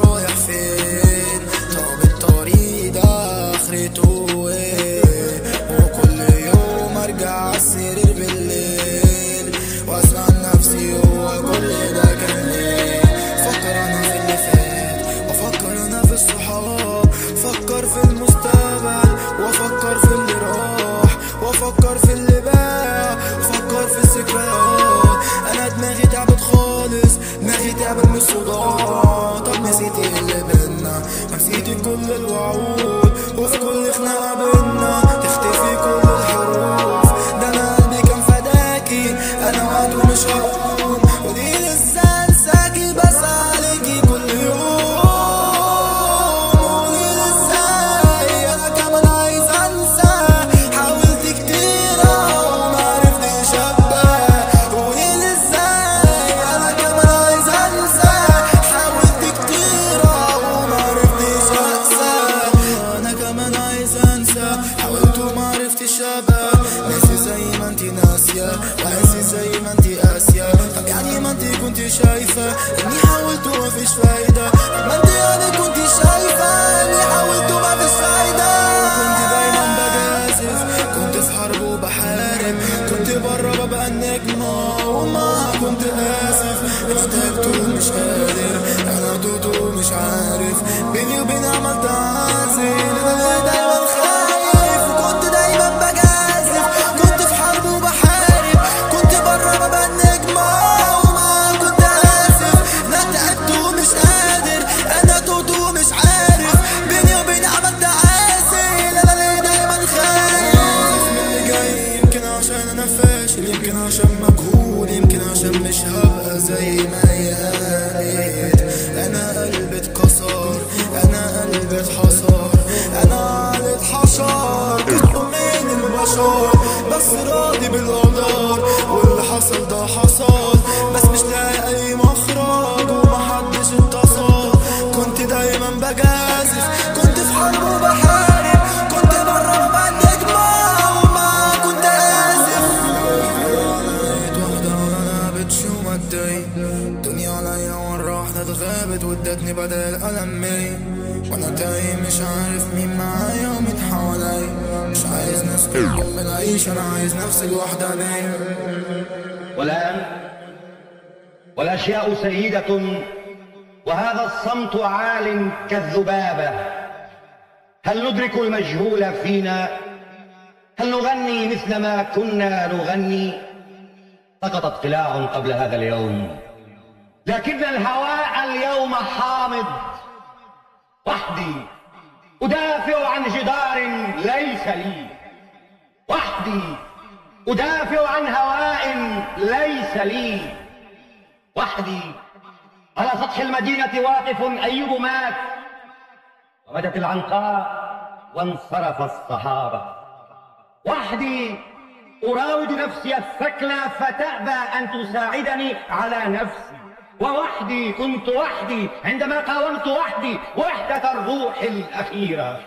رايح فين؟ طب الطريق ده اخرته ايه؟ وكل يوم ارجع عالسرير بالليل واسأل نفسي هو كل ده كان ليه؟ فكر انا في اللي فات وافكر انا في الصحاب، فكر في المستقبل وافكر في اللي راح، وافكر في اللي باع، وافكر في الذكريات. انا دماغي تعبت خالص، دماغي تعبت من الصداع. طب نسيتي اللي بينا، نسيتي كل الوعود، وفي كل خناقة بينا تختفي كل الحروف. ده انا قلبي كان فداكي، انا وقت ومش هقوم، ودي لسه انساكي بس عليكي كل يوم. ودي لسه انا كمان عايز انسى، حاولت كتير وما عرفتش ابقى. ودي لسه انا كمان عايز انسى، حاولت كتير وما عرفتش انسى. انا كمان عايز انسى، حاولت وما عرفتش ابقى. ناسي زي ما انتي ناسية، وقاسي زي ما انتي قاسية. طب يعني ما انتي كنتي شايفة اني حاولت ومفيش فايدة؟ طب ما انتي يعني كنتي شايفة اني حاولت ومفيش فايدة؟ كنت دايما بجازف، كنت في حرب وبحارب، كنت برا ببقى النجمة وما كنت آسف. انا تعبت ومش قادر، انا دوت ومش عارف، بيني وبين عملت عازل. انا دايما خايف، كنت دايما بجازف، كنت في حرب وبحارب، كنت برا ببقى النجمة وما كنت آسف. انا تعبت ومش قادر، انا دوت ومش عارف، بيني وبين عملت عازل. انا ليه دايما خايف من اللي جاي؟ يمكن عشان انا فاشل، يمكن عشان مجهول، يمكن عشان مش هبقى زي ما هي قالت. انا قلبي اتكسر، انا قلبي اتحصر، انا قلبي اتحشر. كنت من البشر بس راضي بالقدر، واللي حصل ده حصل، بس مش لاقي اي مخرج ومحدش اتصل. كنت دايما بجازف، كنت في حرب وبحارب، كنت برا ببقى النجمة وما كنت آسف. لقيت واحدة وانا بتشو مدي، الدنيا عليا مرة واحدة اتغابت وادتني بدل ألمي. وانا تايه مش عارف مين معايا ومين حواليا، مش عايز ناس كلهم العيش، انا عايز نفسي الوحدانية. والآن والأشياء سيدة وهذا الصمت عال كالذبابة. هل ندرك المجهول فينا؟ هل نغني مثل ما كنا نغني؟ سقطت قلاع قبل هذا اليوم، لكن الهواء اليوم حامض. وحدي أدافع عن جدار ليس لي، وحدي أدافع عن هواء ليس لي، وحدي على سطح المدينة واقف. أيوب مات ومدت العنقاء وانصرف الصحابة. وحدي أراود نفسي الثكلى فتأبى أن تساعدني على نفسي. ووحدي كنت وحدي عندما قاومت وحدي وحدة الروح الأخيرة.